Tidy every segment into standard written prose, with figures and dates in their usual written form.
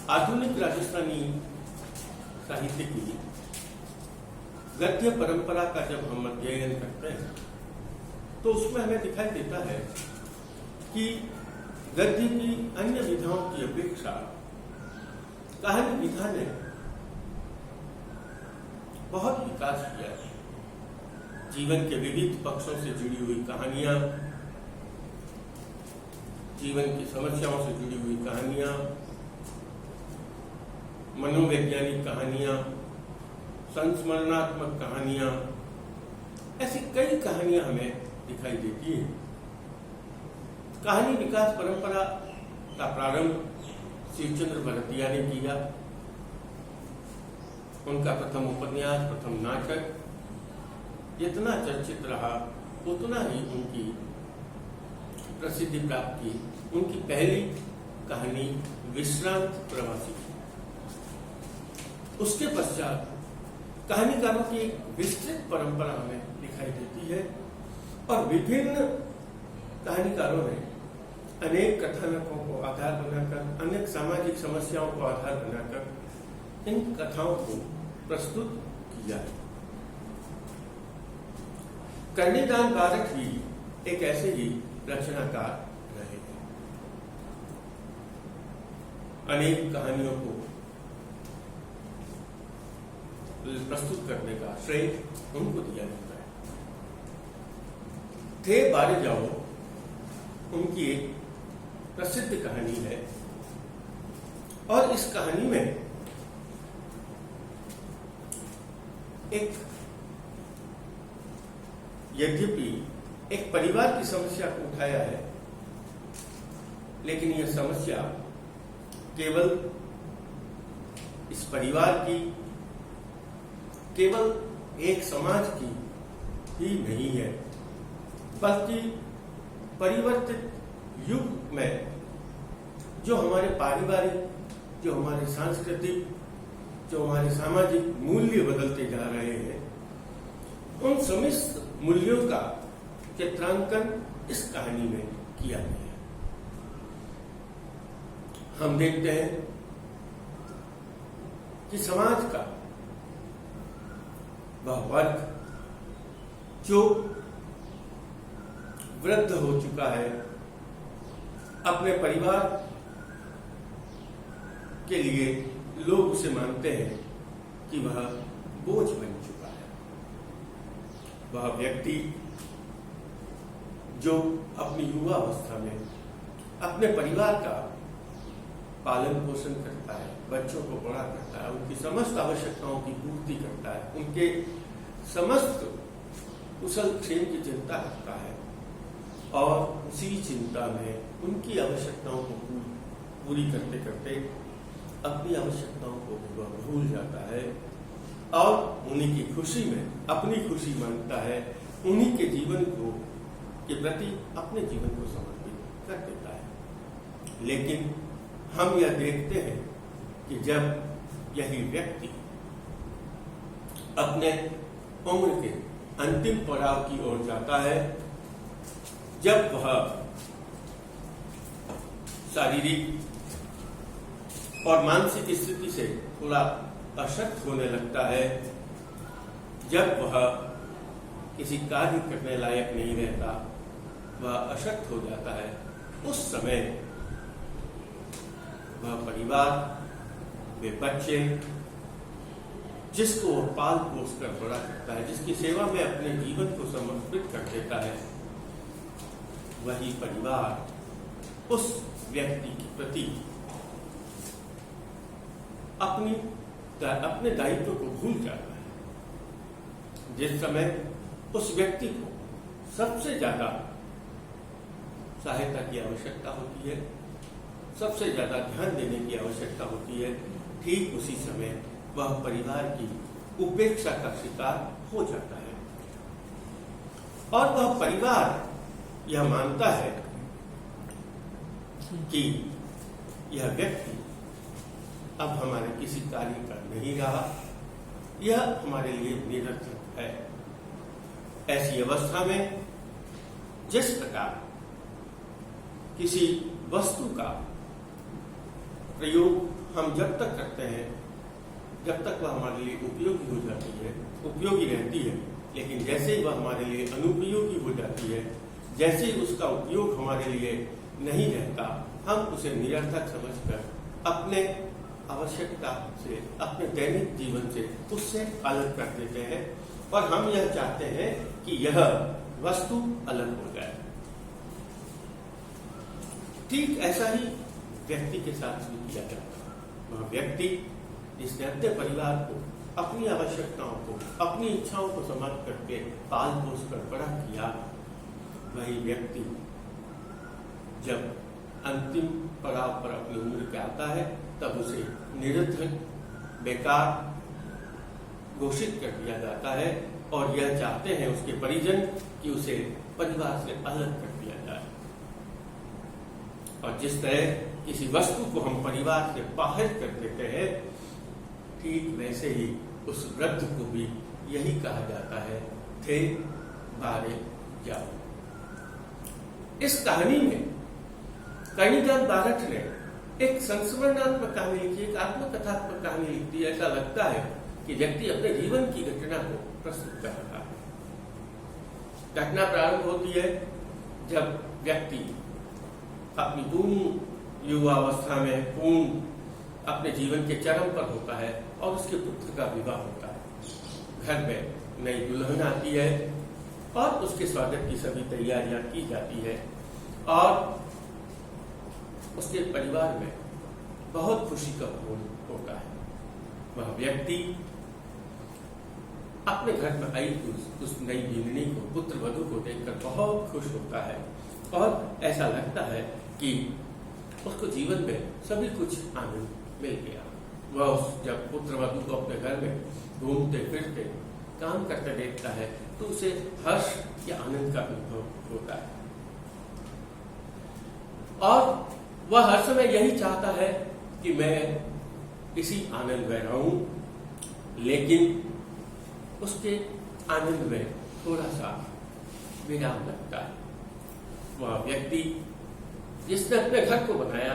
आधुनिक राजस्थानी साहित्य की गद्य परंपरा का जब हम अध्ययन करते हैं तो उसमें हमें दिखाई देता है कि गद्य की अन्य विधाओं की अपेक्षा कहानी विधा ने बहुत विकास किया है। जीवन के विविध पक्षों से जुड़ी हुई कहानियां, जीवन की समस्याओं से जुड़ी हुई कहानियां, मनोवैज्ञानिक कहानियां, संस्मरणात्मक कहानियां, ऐसी कई कहानियां हमें दिखाई देती हैं। कहानी विकास परंपरा का प्रारंभ शिवचंद्र भरतिया ने किया। उनका प्रथम उपन्यास, प्रथम नाटक जितना चर्चित रहा उतना ही उनकी प्रसिद्धि प्राप्त की। उनकी पहली कहानी विश्रांत प्रवासी। उसके पश्चात कहानीकारों की एक विस्तृत परंपरा हमें दिखाई देती है और विभिन्न कहानीकारों ने अनेक कथानकों को आधार बनाकर, अनेक सामाजिक समस्याओं को आधार बनाकर इन कथाओं को प्रस्तुत किया है। कन्नीदान बारक भी एक ऐसे ही रचनाकार रहे हैं। अनेक कहानियों को प्रस्तुत करने का श्रेय उनको दिया जाता है। थे बारे जाओ उनकी एक प्रसिद्ध कहानी है और इस कहानी में एक यद्यपि एक परिवार की समस्या को उठाया है, लेकिन यह समस्या केवल इस परिवार की, केवल एक समाज की ही नहीं है, बल्कि परिवर्तित युग में जो हमारे पारिवारिक, जो हमारे सांस्कृतिक, जो हमारे सामाजिक मूल्य बदलते जा रहे हैं, उन समस्त मूल्यों का चित्रांकन इस कहानी में किया गया है। हम देखते हैं कि समाज का वह वर्ग जो वृद्ध हो चुका है, अपने परिवार के लिए लोग उसे मानते हैं कि वह बोझ बन चुका है। वह व्यक्ति जो अपनी युवा अवस्था में अपने परिवार का पालन पोषण करता है, बच्चों को बड़ा करता है, उनकी समस्त आवश्यकताओं की पूर्ति करता है, उनके समस्त कुशल क्षेम की चिंता करता है और उसी चिंता में उनकी आवश्यकताओं को पूरी करते करते अपनी आवश्यकताओं को भी वह भूल जाता है और उन्हीं की खुशी में अपनी खुशी मानता है, उन्हीं के जीवन को के प्रति अपने जीवन को समर्पित कर देता है। लेकिन हम यह देखते हैं कि जब यही व्यक्ति अपने उम्र के अंतिम पड़ाव की ओर जाता है, जब वह शारीरिक और मानसिक स्थिति से थोड़ा अशक्त होने लगता है, जब वह किसी कार्य करने लायक नहीं रहता, वह अशक्त हो जाता है, उस समय वह परिवार, वे बच्चे जिसको वह पाल पोस कर बड़ा करता है, जिसकी सेवा में अपने जीवन को समर्पित कर देता है, वही परिवार उस व्यक्ति के प्रति अपने दायित्व को भूल जाता है। जिस समय उस व्यक्ति को सबसे ज्यादा सहायता की आवश्यकता होती है, सबसे ज्यादा ध्यान देने की आवश्यकता होती है, ठीक उसी समय वह परिवार की उपेक्षा का शिकार हो जाता है और वह परिवार यह मानता है कि यह व्यक्ति अब हमारे किसी कार्य का नहीं रहा, यह हमारे लिए निरर्थक है। ऐसी अवस्था में जिस प्रकार किसी वस्तु का प्रयोग हम जब तक करते हैं जब तक वह हमारे लिए उपयोगी हो जाती है, उपयोगी रहती है, लेकिन जैसे ही वह हमारे लिए अनुपयोगी हो जाती है, जैसे ही उसका उपयोग हमारे लिए नहीं रहता, हम उसे निरर्थक समझकर अपने आवश्यकता से, अपने दैनिक जीवन से उससे अलग कर देते हैं और हम यह चाहते हैं कि यह वस्तु अलग हो जाए। ठीक ऐसा ही व्यक्ति के साथ भी किया जाता है। वह व्यक्ति जिसने अपने परिवार को, अपनी आवश्यकताओं को, अपनी इच्छाओं को समझ करके पाल पोस कर बड़ा किया, वही व्यक्ति जब अंतिम पड़ाव पर अपनी उम्र के आता है तब उसे निरर्थक, बेकार घोषित कर दिया जाता है और यह चाहते हैं उसके परिजन कि उसे परिवार से अलग कर दिया जाए। और जिस तरह किसी वस्तु को हम परिवार से बाहर कर देते हैं, ठीक वैसे ही उस वृद्ध को भी यही कहा जाता है, थे बारे जाओ। इस कहानी में कणिदान बारठ ने एक संस्मरणात्मक कहानी लिखी, एक आत्मकथात्मक कहानी लिखी। ऐसा लगता है कि व्यक्ति अपने जीवन की घटना को प्रस्तुत कर रहा है। घटना प्रारंभ होती है जब व्यक्ति अपनी पूर्ण युवावस्था में, पूर्ण अपने जीवन के चरम पर होता है और उसके पुत्र का विवाह होता है। घर में नई दुल्हन आती है और उसके स्वागत की सभी तैयारियां की जाती है और उसके परिवार में बहुत खुशी का माहौल होता है। वह व्यक्ति अपने घर में आई उस नई बीवनी को, पुत्र वधू को देखकर बहुत खुश होता है और ऐसा लगता है कि उसको जीवन में सभी कुछ आनंद मिल गया। वह जब पुत्र वधू को अपने घर में घूमते फिरते काम करते देखता है तो उसे हर्ष या आनंद का अनुभव होता है और वह हर समय यही चाहता है कि मैं इसी आनंद में रहूं, लेकिन उसके आनंद में थोड़ा सा विराम लगता है। वह व्यक्ति जिसने अपने घर को बनाया,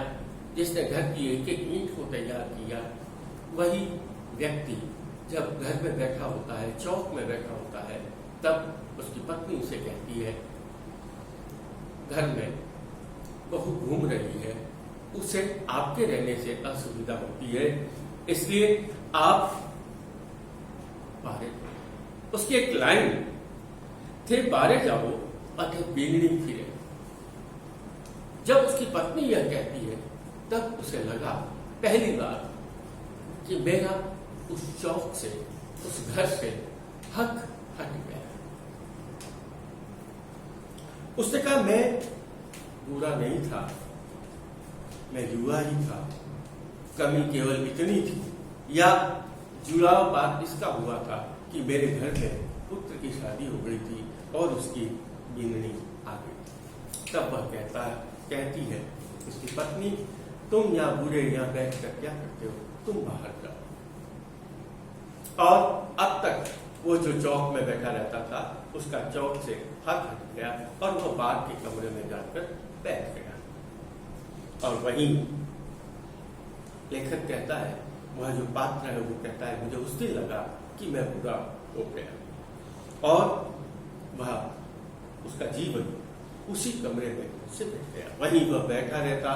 जिसने घर की एक एक ईंट को तैयार किया, वही व्यक्ति जब घर में बैठा होता है, चौक में बैठा होता है, तब उसकी पत्नी उसे कहती है, घर में बहू घूम रही है, उसे आपके रहने से असुविधा होती है, इसलिए आप बाहर। उसकी एक लाइन थे बारे जाओ अथ बीगड़ी फिरे। जब उसकी पत्नी यह कहती है तब उसे लगा पहली बार कि मेरा उस चौक से, उस घर से हक हट गया। उसने कहा मैं बुरा नहीं था, मैं युवा ही था, कमी केवल इतनी थी, या जुड़ाव बात इसका हुआ था कि मेरे घर में पुत्र की शादी हो गई थी और उसकी बीननी आ गई। तब वह कहती है उसकी पत्नी, तुम यहाँ बूढ़े यहाँ बैठ कर क्या करते हो, तुम बाहर जाओ। और अब तक वो जो चौक में बैठा रहता था उसका चौक से हाथ हट गया और वह बाहर के कमरे में जाकर बैठ गया। और वहीं लेखक कहता है, वह जो पात्र है वो कहता है, मुझे उस दिन लगा कि मैं बुरा हो गया और वह उसका जीवन उसी कमरे में सिमट गया। वहीं वह बैठा रहता,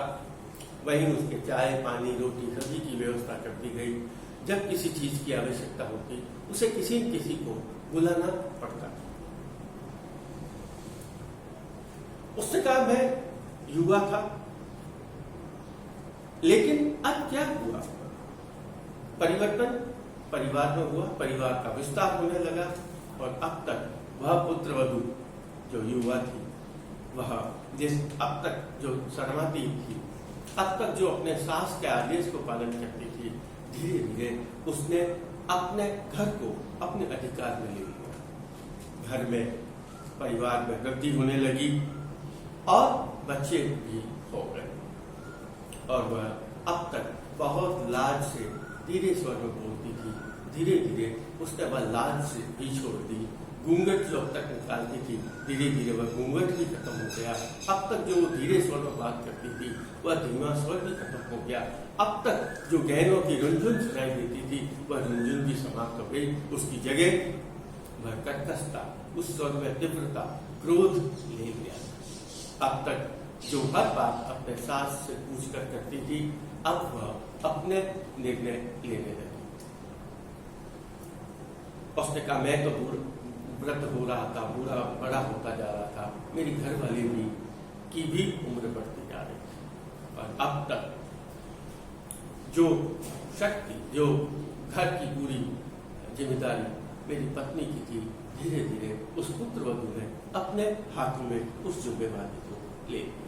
वहीं उसके चाय पानी रोटी सभी की व्यवस्था कर दी गई। जब किसी चीज की आवश्यकता होती उसे किसी न किसी को बुलाना पड़ता। उसने कहा मैं युवा था, लेकिन अब क्या हुआ, परिवर्तन परिवार में हुआ, परिवार का विस्तार होने लगा और अब तक वह पुत्र वधू जो युवा थी, वह जिस अब तक जो शर्माती थी, अब तक जो अपने सास के आदेश को पालन करती थी, धीरे धीरे उसने अपने घर को अपने अधिकार में ले लिया। घर में परिवार में वृद्धि होने लगी और बच्चे भी हो गए और वह अब तक बहुत लाज से धीरे स्वर में बोलती थी। धीरे धीरे उसने वह लाज से भी छोड़ दी, घूंघट जो अब तक निकालती थी, धीरे धीरे वह घूंघट भी खत्म हो गया। अब तक जो धीरे स्वर में बात करती थी वह धीमा स्वर भी खत्म हो गया। अब तक जो गहनों की रुंझुन सुनाई देती थी वह रुंझुन भी समाप्त हो गई। उसकी जगह वह कर्कशता, उस स्वर में तीव्रता, क्रोध ले गया। अब तक जो हर बात अपने सास से पूछ कर करती थी, अब वह अपने निर्णय लेने लगी। उसने कहा मैं तो व्रत हो रहा था, बुरा बड़ा होता जा रहा था, मेरी घर वाली भी की भी उम्र बढ़ती जा रही थी, और अब तक जो शक्ति, जो घर की पूरी जिम्मेदारी मेरी पत्नी की थी, धीरे धीरे उस पुत्रवधू ने अपने हाथों में उस जिम्मेदारी को ले लिया।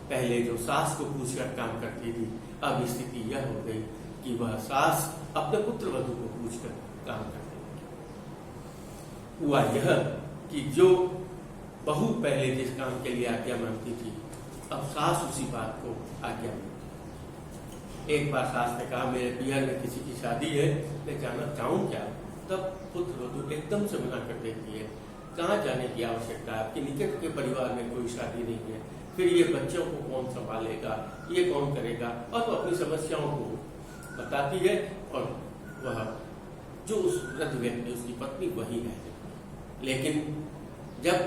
पहले जो सास को पूछकर काम करती थी, अब स्थिति यह हो गई कि वह सास अपने पुत्रवधू को पूछकर काम करती। हुआ यह कि जो बहू पहले जिस काम के लिए आज्ञा मांगती थी, अब सास उसी बात को आज्ञा मांगती। एक बार सास ने कहा मेरे पियर में किसी की शादी है, मैं जाना चाहूँ क्या? तब पुत्रवधू एकदम से मना कर देती है, कहाँ जाने की आवश्यकता है, आपके निकट के परिवार में कोई शादी नहीं है, फिर ये बच्चों को कौन संभालेगा, ये कौन करेगा, और वो अपनी समस्याओं को बताती है। और वह जो उस वृद्ध व्यक्ति, उसकी पत्नी वही है, लेकिन जब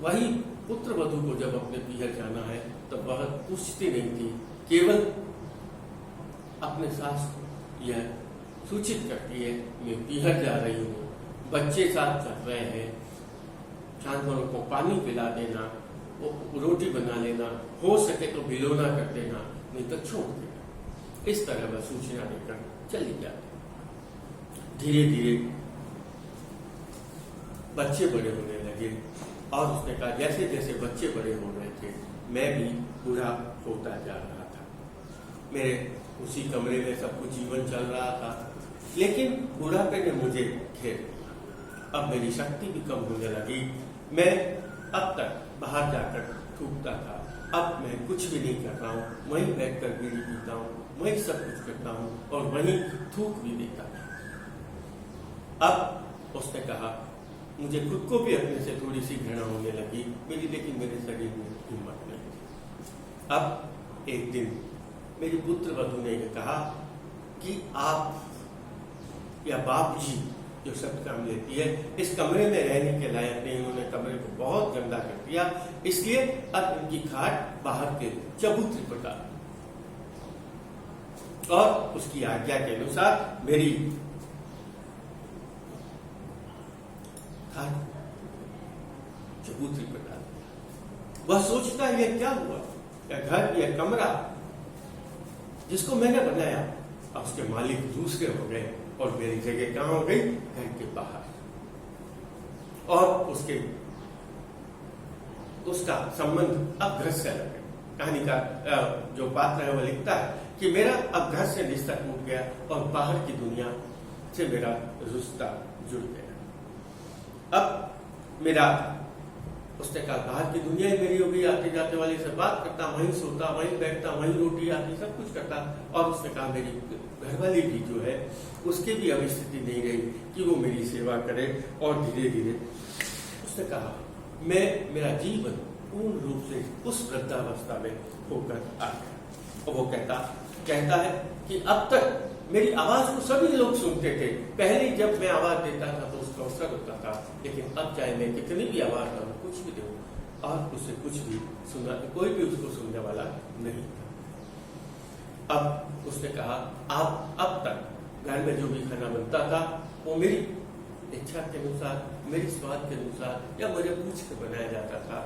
वही पुत्रवधू को जब अपने पीहर जाना है तब वह पूछती नहीं थी, केवल अपने सास को यह सूचित करती है मैं पीहर जा रही हूँ, बच्चे साथ चल रहे हैं, जानवरों को पानी पिला देना, रोटी बना लेना, हो सके तो भिगोना कर देना, नहीं तो छोड़ देना। इस तरह वह सूचना देकर चली जाती। धीरे धीरे बच्चे बड़े होने लगे, और उसने कहा जैसे जैसे बच्चे बड़े हो रहे थे, मैं भी बूढ़ा होता जा रहा था। मेरे उसी कमरे में सब कुछ जीवन चल रहा था, लेकिन बुढ़ापे ने मुझे घेर लिया। अब मेरी शक्ति भी कम होने लगी। मैं अब तक बाहर जाकर थूकता था, अब मैं कुछ भी नहीं कर रहा हूँ, वहीं बैठकर बीड़ी पीता हूँ, वहीं सब कुछ करता हूँ, और वहीं थूक भी देता था। अब उसने कहा मुझे खुद को भी अपने से थोड़ी सी घृणा होने लगी मेरी, लेकिन मेरे शरीर में हिम्मत नहीं थी। अब एक दिन मेरी पुत्रवधू ने यह कहा कि आप या बाप जी जो शब्द काम लेती है, इस कमरे में रहने के लायक नहीं, उन्होंने कमरे को बहुत गंदा कर दिया, इसलिए अब उनकी खाट बाहर के चबूतरे पर डाल। और उसकी आज्ञा के अनुसार मेरी चबूतरी पर डाल दिया। वह सोचता है यह क्या हुआ, या घर या कमरा जिसको मैंने बनाया, अब उसके मालिक दूसरे हो गए, और मेरी जगह कहां हो गई? घर के बाहर। और उसका संबंध अब घर से लग गया। कहानी का जो पात्र है वह लिखता है कि मेरा अब घर से रिश्ता टूट गया, और बाहर की दुनिया से मेरा रिश्ता जुड़ गया। अब मेरा, उसने कहा बाहर की दुनिया ही मेरी हो गई, आते जाते वाले से बात करता, वहीं सोता, वहीं बैठता, वहीं रोटी आती, सब कुछ करता। और उसने कहा मेरी घरवाली भी जो है उसकी भी अब स्थिति नहीं रही कि वो मेरी सेवा करे। और धीरे धीरे उसने कहा मेरा जीवन पूर्ण रूप से उस वृद्धावस्था में होकर आ गया। और वो कहता है कि अब तक मेरी आवाज को सभी लोग सुनते थे, पहले जब मैं आवाज देता था तो उसका असर होता था, लेकिन अब चाहे मैं कितनी भी आवाज करूं, कुछ भी दूं, और उसे कुछ भी सुना, कोई भी उसको सुनने वाला नहीं था। अब उसने कहा आप अब तक घर में जो भी खाना बनता था वो मेरी इच्छा के अनुसार, मेरी स्वाद के अनुसार, या मुझे पूछ के बनाया जाता था,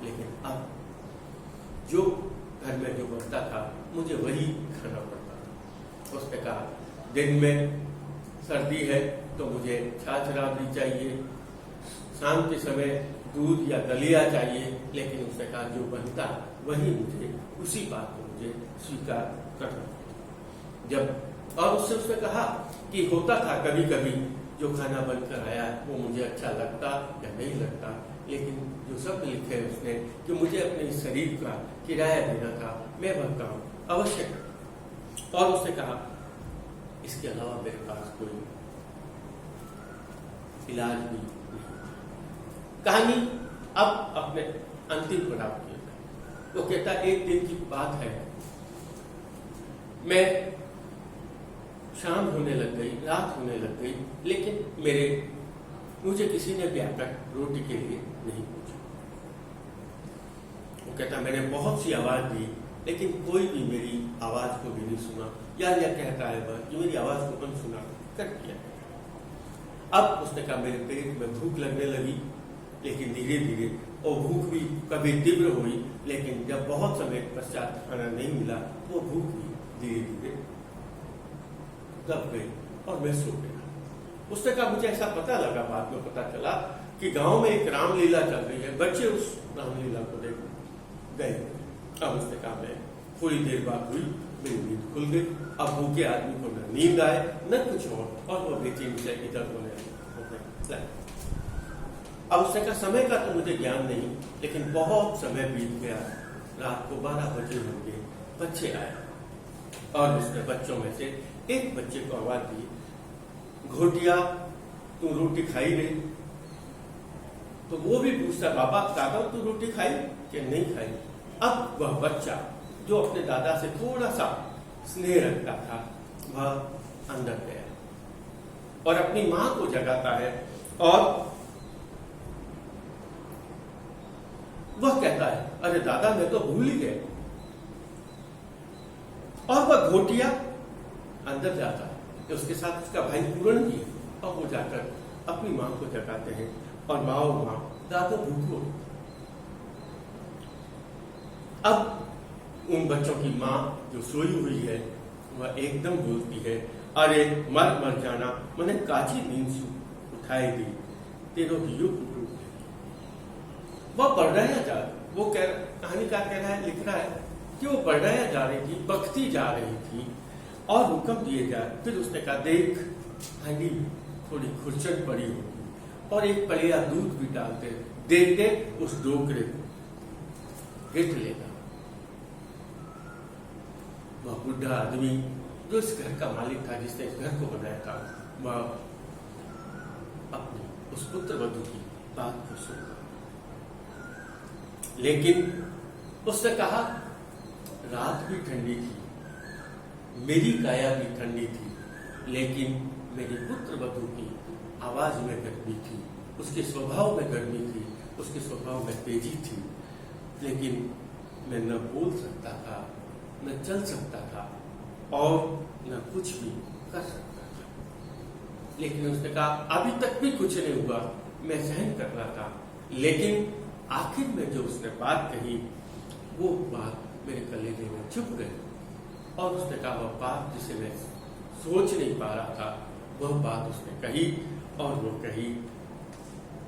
लेकिन अब जो घर में जो बनता था मुझे वही खाना पड़ता था। उसने कहा दिन में सर्दी है तो मुझे छाछ राबड़ी चाहिए, शाम के समय दूध या दलिया चाहिए, लेकिन उसने कहा जो बनता वही मुझे, उसी बात को मुझे स्वीकार करना। जब और उसने कहा कि होता था कभी कभी जो खाना बनकर आया वो मुझे अच्छा लगता या नहीं लगता, लेकिन जो शब्द लिखे है उसने कि मुझे अपने शरीर का किराया देना था, मैं वह काम अवश्य कर। और उसने कहा इसके अलावा मेरे पास कोई इलाज भी कहानी अब अपने अंतिम पड़ाव की है। वो कहता एक दिन की बात है, मैं शाम होने लग गई, रात होने लग गई, लेकिन मुझे किसी ने भी आकर रोटी के लिए नहीं पूछा। वो कहता मैंने बहुत सी आवाज दी, लेकिन कोई भी मेरी आवाज को भी नहीं सुना। या कहता है वह कि मेरी आवाज को अनसुना कर दिया। अब उसने कहा मेरे पेट में भूख लगने लगी, लेकिन धीरे धीरे वो भूख भी कभी तीव्र हुई, लेकिन जब बहुत समय पश्चात खाना नहीं मिला, वो भूख भी धीरे धीरे दब गई और मैं सो गया। उसने कहा मुझे ऐसा पता लगा, बाद में पता चला कि गांव में एक रामलीला चल रही है, बच्चे उस रामलीला को देख गए। अब उसने कहा मैं थोड़ी देर बाद हुई, मेरी नींद खुल गई। अब भूखे आदमी को न नींद आए न कुछ और वो बेचैन से इधर होने लगा। अब उसने कहा समय का तो मुझे ज्ञान नहीं, लेकिन बहुत समय बीत गया, रात को 12 बजे होंगे, बच्चे आए और उसने बच्चों में से एक बच्चे को आवाज दी, घोटिया तू रोटी खाई रे? तो वो भी पूछता बाबा दादा तू रोटी खाई कि नहीं खाई? अब वह बच्चा जो अपने दादा से थोड़ा सा स्नेह रखता था, वह अंदर गया और अपनी मां को जगाता है और वह कहता है अरे दादा मैं तो भूल ही गया। और वह घोटिया अंदर जाता है, उसके साथ उसका भाई पूरण भी है, और वो जाकर अपनी मां को जगाते हैं और माँ दादा भूखो। अब उन बच्चों की माँ जो सोई हुई है वह एकदम बोलती है अरे मर जाना, मैंने काची नींद से उठाई दी, तेरो दियो टूटू। वह पढ़ाया जा, वो कहानीकार कह रहा है, लिख रहा है कि वो पढ़ाया जा रही थी, बकती जा रही थी और हुक्म दिए जाए। फिर उसने कहा देख हांडी थोड़ी खुरचन पड़ी होगी और एक पलिया दूध भी डालते, देख दे उस डोकरे को गिट लेगा। वह बुढ़ा आदमी जो इस घर का मालिक था, जिसने इस घर को बनाया था, वह अपनी उस पुत्र वधू की बात को सुना। लेकिन उसने कहा रात भी ठंडी थी, मेरी काया भी ठंडी थी, लेकिन मेरी पुत्र वधू की आवाज में गर्मी थी, उसके स्वभाव में गर्मी थी, उसके स्वभाव में तेजी थी, लेकिन मैं न बोल सकता था, न चल सकता था और न कुछ भी कर सकता था। लेकिन उसने कहा अभी तक भी कुछ नहीं हुआ, मैं सहन कर रहा था, लेकिन आखिर में जो उसने बात कही वो बात मेरे कलेजे में चुप गई और उसने कहा वह बात जिसे मैं सोच नहीं पा रहा था, वह बात उसने कही और वो कही।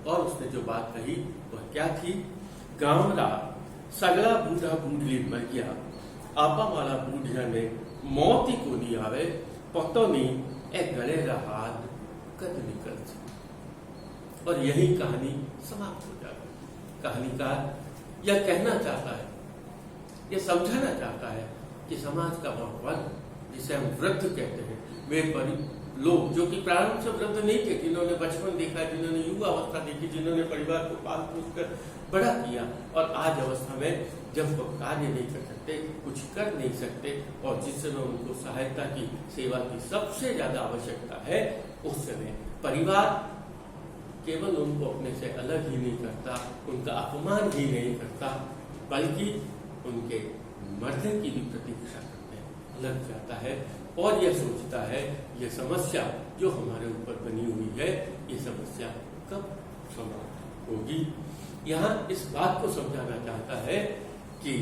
और उसने जो बात कही वह क्या थी? गांव रा सगला बूढ़ा बूढ़ी मर गया, आपा वाला बूढ़िया ने मौत ही को नहीं आवे, पतो नहीं ए गले का हाथ कद निकल से। और यही कहानी समाप्त हो जाती। कहानीकार यह कहना चाहता है, यह समझाना चाहता है कि समाज का वह वर्ग जिसे हम वृद्ध कहते हैं, वे लोग जो कि प्रारंभ से वृद्ध नहीं थे, जिन्होंने बचपन देखा, जिन्होंने युवा अवस्था देखी, जिन्होंने परिवार को पाल पोस कर बड़ा किया और आज अवस्था में जब वो कार्य नहीं कर सकते, कुछ कर नहीं सकते और जिस समय उनको सहायता की सेवा की सबसे ज्यादा आवश्यकता है, उस समय परिवार केवल उनको अपने से अलग ही नहीं करता, उनका अपमान ही नहीं करता, बल्कि उनके मरने की भी प्रतीक्षा करते हैं, लग जाता है और यह सोचता है यह समस्या जो हमारे ऊपर बनी हुई है, ये समस्या कब समाप्त होगी। यहाँ इस बात को समझाना चाहता है कि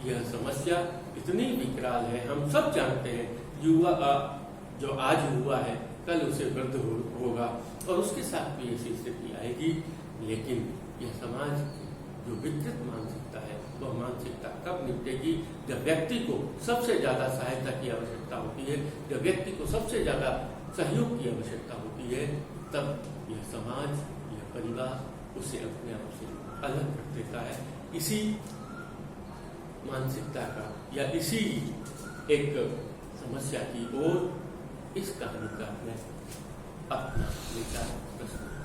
यह समस्या इतनी विकराल है, हम सब जानते हैं, युवा जो आज हुआ है कल उसे वृद्ध होगा और उसके साथ भी ऐसी स्थिति आएगी। लेकिन यह समाज जो विकृत मानसिकता है, वह मानसिकता कब निपटेगी? जब व्यक्ति को सबसे ज्यादा सहायता की आवश्यकता होती है, जब व्यक्ति को सबसे ज्यादा सहयोग की आवश्यकता होती है, तब यह समाज, यह परिवार उसे अपने आप से अलग कर देता है। इसी मानसिकता का या इसी एक समस्या की ओर इस कहानी का अपना विचार प्रस्तुत